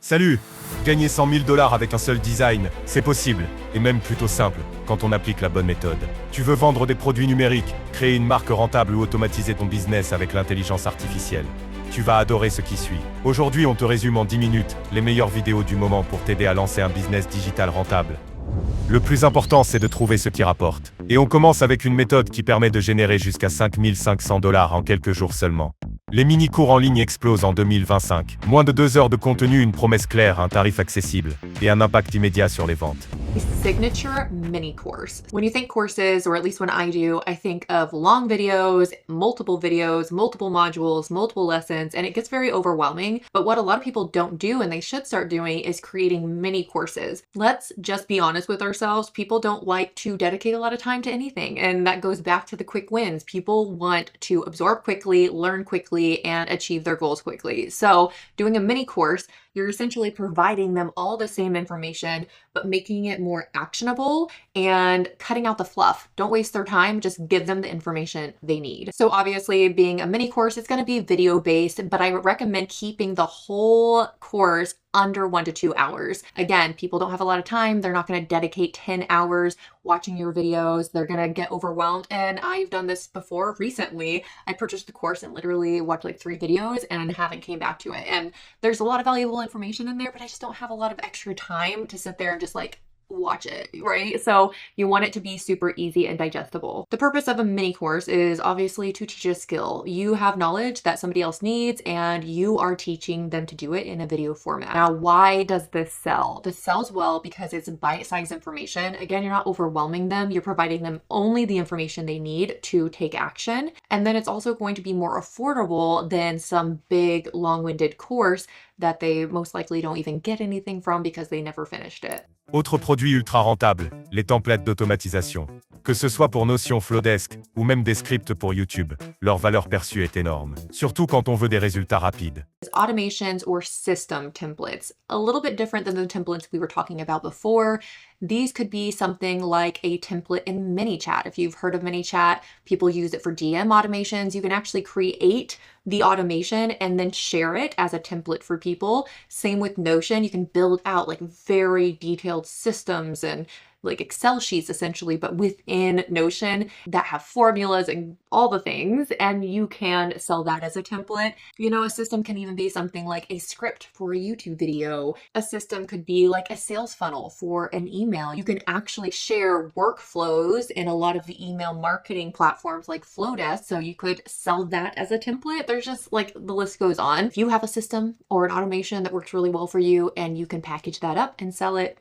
Salut! Gagner 100 000 $ avec un seul design, c'est possible, et même plutôt simple, quand on applique la bonne méthode. Tu veux vendre des produits numériques, créer une marque rentable ou automatiser ton business avec l'intelligence artificielle. Tu vas adorer ce qui suit. Aujourd'hui, on te résume en 10 minutes les meilleures vidéos du moment pour t'aider à lancer un business digital rentable. Le plus important, c'est de trouver ce qui rapporte. Et on commence avec une méthode qui permet de générer jusqu'à 5 500 $ en quelques jours seulement. Les mini-cours en ligne explosent en 2025. Moins de 2 heures de contenu, une promesse claire, un tarif accessible et un impact immédiat sur les ventes. Signature mini course. When you think courses, or at least when I do, I think of long videos, multiple modules, multiple lessons, and it gets very overwhelming. But what a lot of people don't do, and they should start doing, is creating mini courses. Let's just be honest with ourselves. People don't like to dedicate a lot of time to anything. And that goes back to the quick wins. People want to absorb quickly, learn quickly, and achieve their goals quickly. So doing a mini course, you're essentially providing them all the same information, but making it more actionable and cutting out the fluff. Don't waste their time, just give them the information they need. So obviously, being a mini course, it's gonna be video based, but I recommend keeping the whole course under 1 to 2 hours. Again, people don't have a lot of time. They're not going to dedicate 10 hours watching your videos. They're going to get overwhelmed. And I've done this before recently. I purchased the course and literally watched like 3 videos and haven't came back to it. And there's a lot of valuable information in there, but I just don't have a lot of extra time to sit there and just like watch it, right? So you want it to be super easy and digestible. The purpose of a mini course is obviously to teach a skill. You have knowledge that somebody else needs and you are teaching them to do it in a video format. Now, why does this sell? This sells well because it's bite-sized information. Again, you're not overwhelming them. You're providing them only the information they need to take action. And then it's also going to be more affordable than some big long-winded course that they most likely don't even get anything from because they never finished it. Autre produit ultra rentable, les templates d'automatisation. Que ce soit pour Notion, Flowdesk ou même des scripts pour YouTube, leur valeur perçue est énorme, surtout quand on veut des résultats rapides. Automations or system templates, a little bit different than the templates we were talking about before. These could be something like a template in ManyChat. If you've heard of ManyChat, people use it for DM automations. You can actually create the automation and then share it as a template for people. Same with Notion. You can build out like very detailed systems and like Excel sheets essentially, but within Notion that have formulas and all the things, and you can sell that as a template. You know, a system can even be something like a script for a YouTube video. A system could be like a sales funnel for an email. You can actually share workflows in a lot of the email marketing platforms like Flowdesk, so you could sell that as a template. There's just like, the list goes on. If you have a system or an automation that works really well for you and you can package that up and sell it,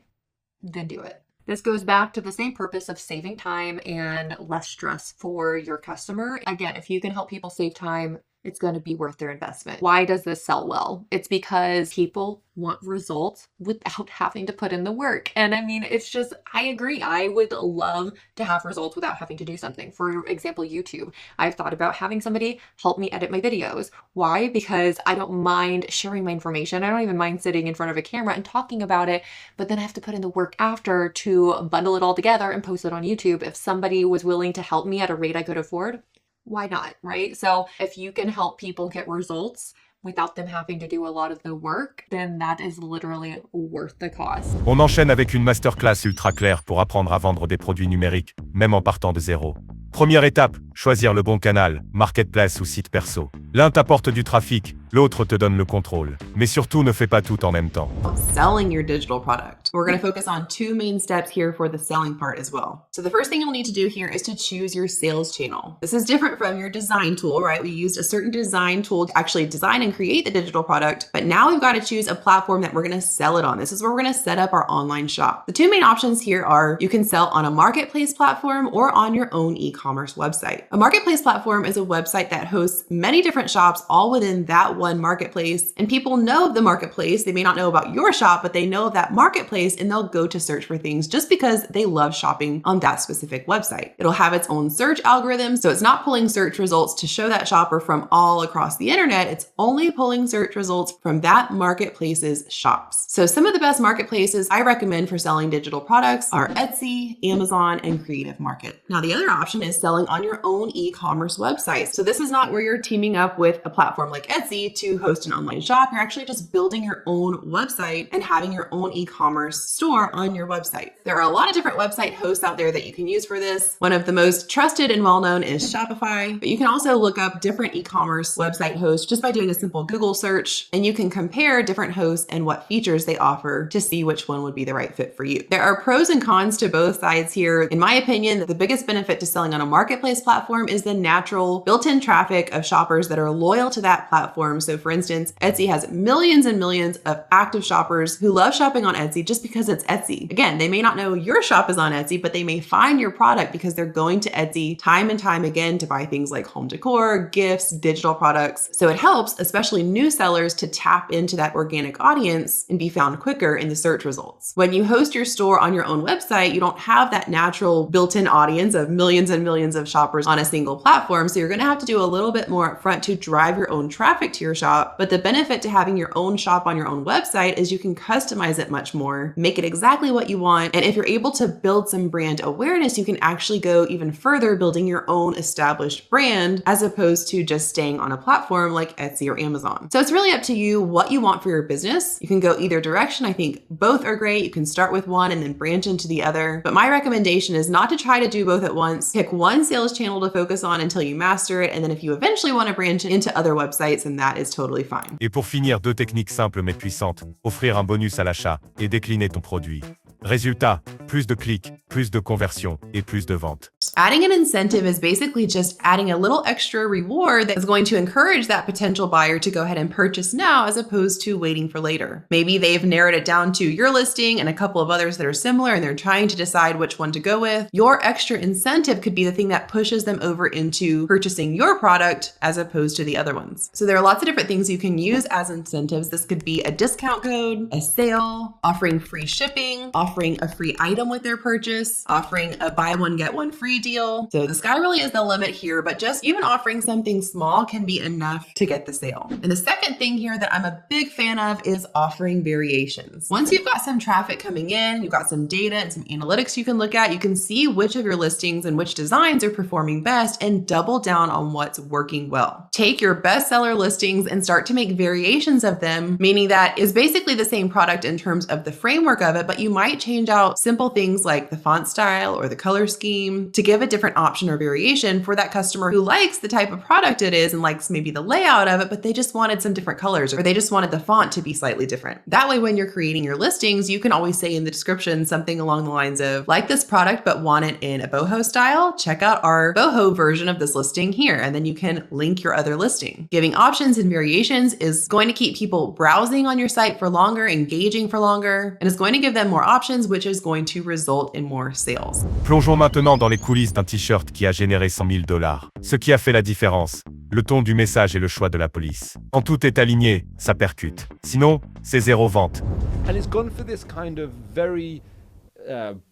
then do it. This goes back to the same purpose of saving time and less stress for your customer. Again, if you can help people save time, it's going to be worth their investment. Why does this sell well? It's because people want results without having to put in the work. And I mean, it's just, I agree. I would love to have results without having to do something. For example, YouTube. I've thought about having somebody help me edit my videos. Why? Because I don't mind sharing my information. I don't even mind sitting in front of a camera and talking about it, but then I have to put in the work after to bundle it all together and post it on YouTube. If somebody was willing to help me at a rate I could afford, why not, right? So if you can help people get results without them having to do a lot of the work, then that is literally worth the cost. On enchaîne avec une masterclass ultra claire pour apprendre à vendre des produits numériques, même en partant de zéro. Première étape, choisir le bon canal, marketplace ou site perso. L'un t'apporte du trafic, l'autre te donne le contrôle. Mais surtout, ne fais pas tout en même temps. Selling your digital product. We're going to focus on 2 main steps here for the selling part as well. So the first thing you'll need to do here is to choose your sales channel. This is different from your design tool, right? We used a certain design tool to actually design and create the digital product, but now we've got to choose a platform that we're going to sell it on. This is where we're going to set up our online shop. The 2 main options here are you can sell on a marketplace platform or on your own e-commerce website. A marketplace platform is a website that hosts many different shops all within that one marketplace, and people know of the marketplace. They may not know about your shop, but they know of that marketplace and they'll go to search for things just because they love shopping on that specific website. It'll have its own search algorithm, so it's not pulling search results to show that shopper from all across the internet. It's only pulling search results from that marketplace's shops. So some of the best marketplaces I recommend for selling digital products are Etsy, Amazon, and Creative Market. Now the other option is is selling on your own e-commerce website. So this is not where you're teaming up with a platform like Etsy to host an online shop. You're actually just building your own website and having your own e-commerce store on your website. There are a lot of different website hosts out there that you can use for this. One of the most trusted and well-known is Shopify, but you can also look up different e-commerce website hosts just by doing a simple Google search, and you can compare different hosts and what features they offer to see which one would be the right fit for you. There are pros and cons to both sides here. In my opinion, the biggest benefit to selling on a marketplace platform is the natural built-in traffic of shoppers that are loyal to that platform. So for instance, Etsy has millions and millions of active shoppers who love shopping on Etsy just because it's Etsy. Again, they may not know your shop is on Etsy, but they may find your product because they're going to Etsy time and time again to buy things like home decor, gifts, digital products. So it helps, especially new sellers, to tap into that organic audience and be found quicker in the search results. When you host your store on your own website, you don't have that natural built-in audience of millions and millions of shoppers on a single platform. So you're going to have to do a little bit more upfront to drive your own traffic to your shop. But the benefit to having your own shop on your own website is you can customize it much more, make it exactly what you want. And if you're able to build some brand awareness, you can actually go even further building your own established brand as opposed to just staying on a platform like Etsy or Amazon. So it's really up to you what you want for your business. You can go either direction. I think both are great. You can start with one and then branch into the other. But my recommendation is not to try to do both at once. Pick one sales channel to focus on until you master it. And then if you eventually want to branch into other websites, then that is totally fine. Et pour finir, 2 techniques simples mais puissantes. Offrir un bonus à l'achat et décliner ton produit. Résultat, plus de clics, plus de conversions et plus de ventes. Adding an incentive is basically just adding a little extra reward that is going to encourage that potential buyer to go ahead and purchase now as opposed to waiting for later. Maybe they've narrowed it down to your listing and a couple of others that are similar and they're trying to decide which one to go with. Your extra incentive could be the thing that pushes them over into purchasing your product as opposed to the other ones. So there are lots of different things you can use as incentives. This could be a discount code, a sale, offering free shipping, offering a free item with their purchase, offering a buy one, get one free deal. So the sky really is the limit here, but just even offering something small can be enough to get the sale. And the second thing here that I'm a big fan of is offering variations. Once you've got some traffic coming in, you've got some data and some analytics you can look at, you can see which of your listings and which designs are performing best and double down on what's working well. Take your bestseller listings and start to make variations of them, meaning that is basically the same product in terms of the framework of it, but you might change out simple things like the font style or the color scheme to give a different option or variation for that customer who likes the type of product it is and likes maybe the layout of it, but they just wanted some different colors or they just wanted the font to be slightly different. That way, when you're creating your listings, you can always say in the description something along the lines of, like this product, but want it in a boho style, check out our boho version of this listing here. And then you can link your other listing. Giving options and variations is going to keep people browsing on your site for longer, engaging for longer, and it's going to give them more options, which is going to result in more sales. Plongeons maintenant dans les coulisses d'un t-shirt qui a généré 100 000 $. Ce qui a fait la différence, le ton du message et le choix de la police. Quand tout est aligné, ça percute. Sinon, c'est zéro vente. And it's gone for this kind of very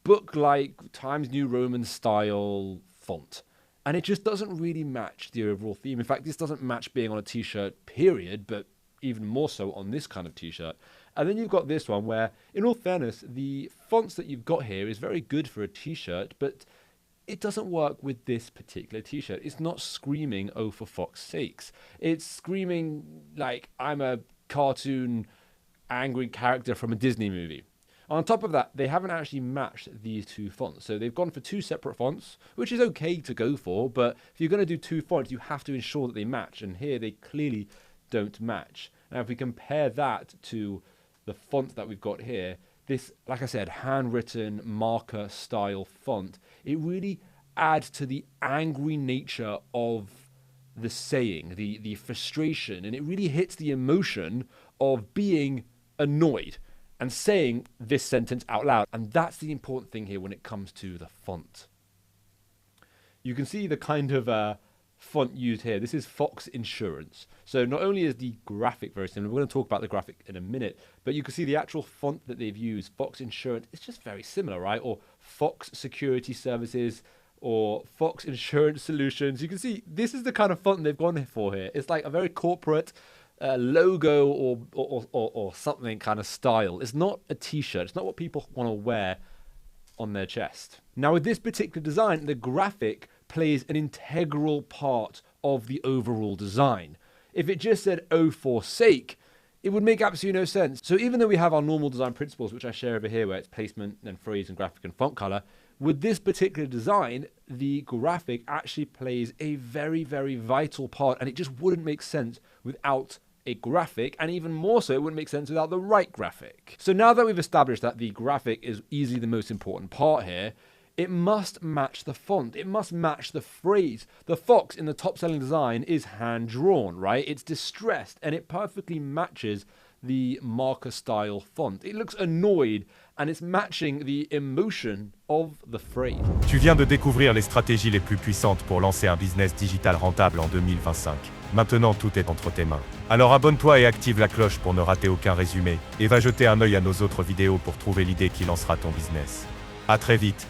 book-like Times New Roman style font. And it just doesn't really match the overall theme. In fact, this doesn't match being on a t-shirt, period, but even more so on this kind of t-shirt. And then you've got this one where, in all fairness, the fonts that you've got here is very good for a t-shirt, but it doesn't work with this particular t-shirt. It's not screaming, oh, for fuck's sakes. It's screaming like I'm a cartoon angry character from a Disney movie. On top of that, they haven't actually matched these two fonts. So they've gone for two separate fonts, which is okay to go for, but if you're going to do two fonts, you have to ensure that they match. And here they clearly don't match. Now, if we compare that to the font that we've got here, this, like I said, handwritten marker style font, it really adds to the angry nature of the saying, the frustration, and it really hits the emotion of being annoyed and saying this sentence out loud. And that's the important thing here when it comes to the font. You can see the kind of font used here. This is Fox Insurance. So not only is the graphic very similar, we're going to talk about the graphic in a minute, but you can see the actual font that they've used, Fox Insurance, it's just very similar, right? Or Fox Security Services, or Fox Insurance Solutions. You can see this is the kind of font they've gone for here. It's like a very corporate logo or something kind of style. It's not a t-shirt. It's not what people want to wear on their chest. Now with this particular design, the graphic plays an integral part of the overall design. If it just said "oh for sake," it would make absolutely no sense. So even though we have our normal design principles, which I share over here, where it's placement, then phrase and graphic and font color, with this particular design, the graphic actually plays a very, very vital part, and it just wouldn't make sense without a graphic, and even more so, it wouldn't make sense without the right graphic. So now that we've established that the graphic is easily the most important part here, it must match the font. It must match the phrase. The fox in the top-selling design is hand-drawn, right? It's distressed, and it perfectly matches the marker style font. It looks annoyed, and it's matching the emotion of the phrase. Tu viens de découvrir les stratégies les plus puissantes pour lancer un business digital rentable en 2025. Maintenant, tout est entre tes mains. Alors abonne-toi et active la cloche pour ne rater aucun résumé, et va jeter un œil à nos autres vidéos pour trouver l'idée qui lancera ton business. À très vite.